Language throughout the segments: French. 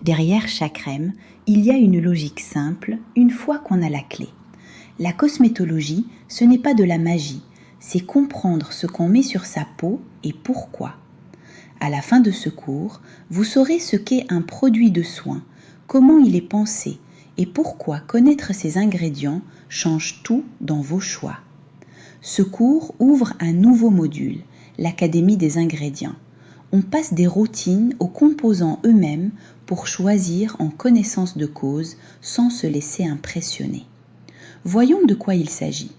Derrière chaque crème, il y a une logique simple une fois qu'on a la clé. La cosmétologie, ce n'est pas de la magie, c'est comprendre ce qu'on met sur sa peau et pourquoi. À la fin de ce cours, vous saurez ce qu'est un produit de soin, comment il est pensé et pourquoi connaître ses ingrédients change tout dans vos choix. Ce cours ouvre un nouveau module, l'Académie des ingrédients. On passe des routines aux composants eux-mêmes pour choisir en connaissance de cause sans se laisser impressionner. Voyons de quoi il s'agit.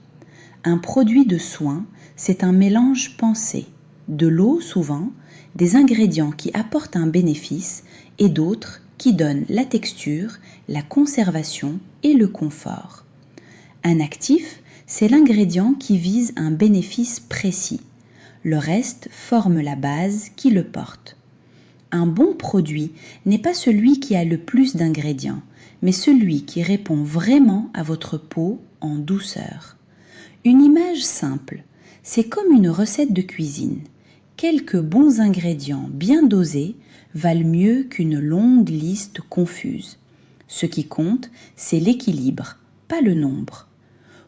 Un produit de soin, c'est un mélange pensé, de l'eau souvent, des ingrédients qui apportent un bénéfice et d'autres qui donnent la texture, la conservation et le confort. Un actif, c'est l'ingrédient qui vise un bénéfice précis. Le reste forme la base qui le porte. Un bon produit n'est pas celui qui a le plus d'ingrédients, mais celui qui répond vraiment à votre peau en douceur. Une image simple, c'est comme une recette de cuisine. Quelques bons ingrédients bien dosés valent mieux qu'une longue liste confuse. Ce qui compte, c'est l'équilibre, pas le nombre.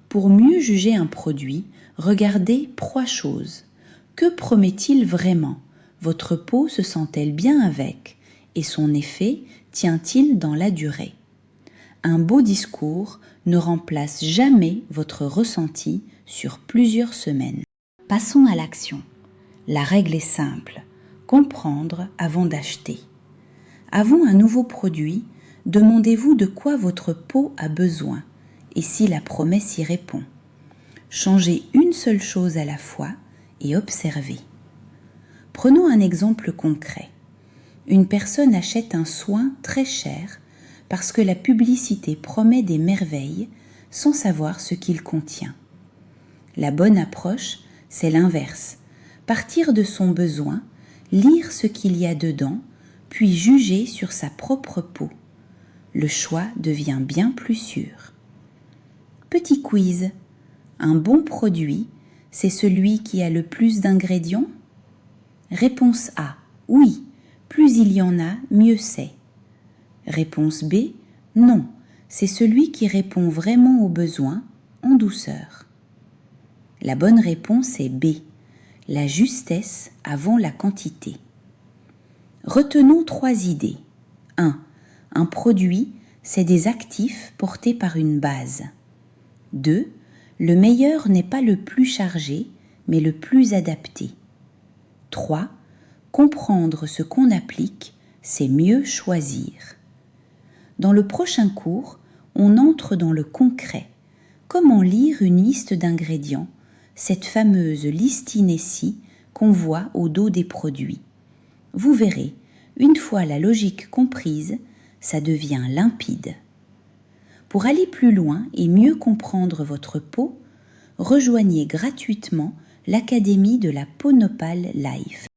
Pour mieux juger un produit, regardez 3 choses. Que promet-il vraiment? Votre peau se sent-elle bien avec? Et son effet tient-il dans la durée? Un beau discours ne remplace jamais votre ressenti sur plusieurs semaines. Passons à l'action. La règle est simple, comprendre avant d'acheter. Avant un nouveau produit, demandez-vous de quoi votre peau a besoin et si la promesse y répond. Changez une seule chose à la fois et observez. Prenons un exemple concret. Une personne achète un soin très cher parce que la publicité promet des merveilles sans savoir ce qu'il contient. La bonne approche, c'est l'inverse. Partir de son besoin, lire ce qu'il y a dedans, puis juger sur sa propre peau. Le choix devient bien plus sûr. Petit quiz. Un bon produit, c'est celui qui a le plus d'ingrédients? Réponse A. Oui, plus il y en a, mieux c'est. Réponse B. Non, c'est celui qui répond vraiment aux besoins, en douceur. La bonne réponse est B. La justesse avant la quantité. Retenons 3 idées. 1. Un produit, c'est des actifs portés par une base. 2. Le meilleur n'est pas le plus chargé, mais le plus adapté. 3. Comprendre ce qu'on applique, c'est mieux choisir. Dans le prochain cours, on entre dans le concret. Comment lire une liste d'ingrédients, cette fameuse liste Inessi qu'on voit au dos des produits. Vous verrez, une fois la logique comprise, ça devient limpide. Pour aller plus loin et mieux comprendre votre peau, rejoignez gratuitement l'Académie de la Peau Nopale Life.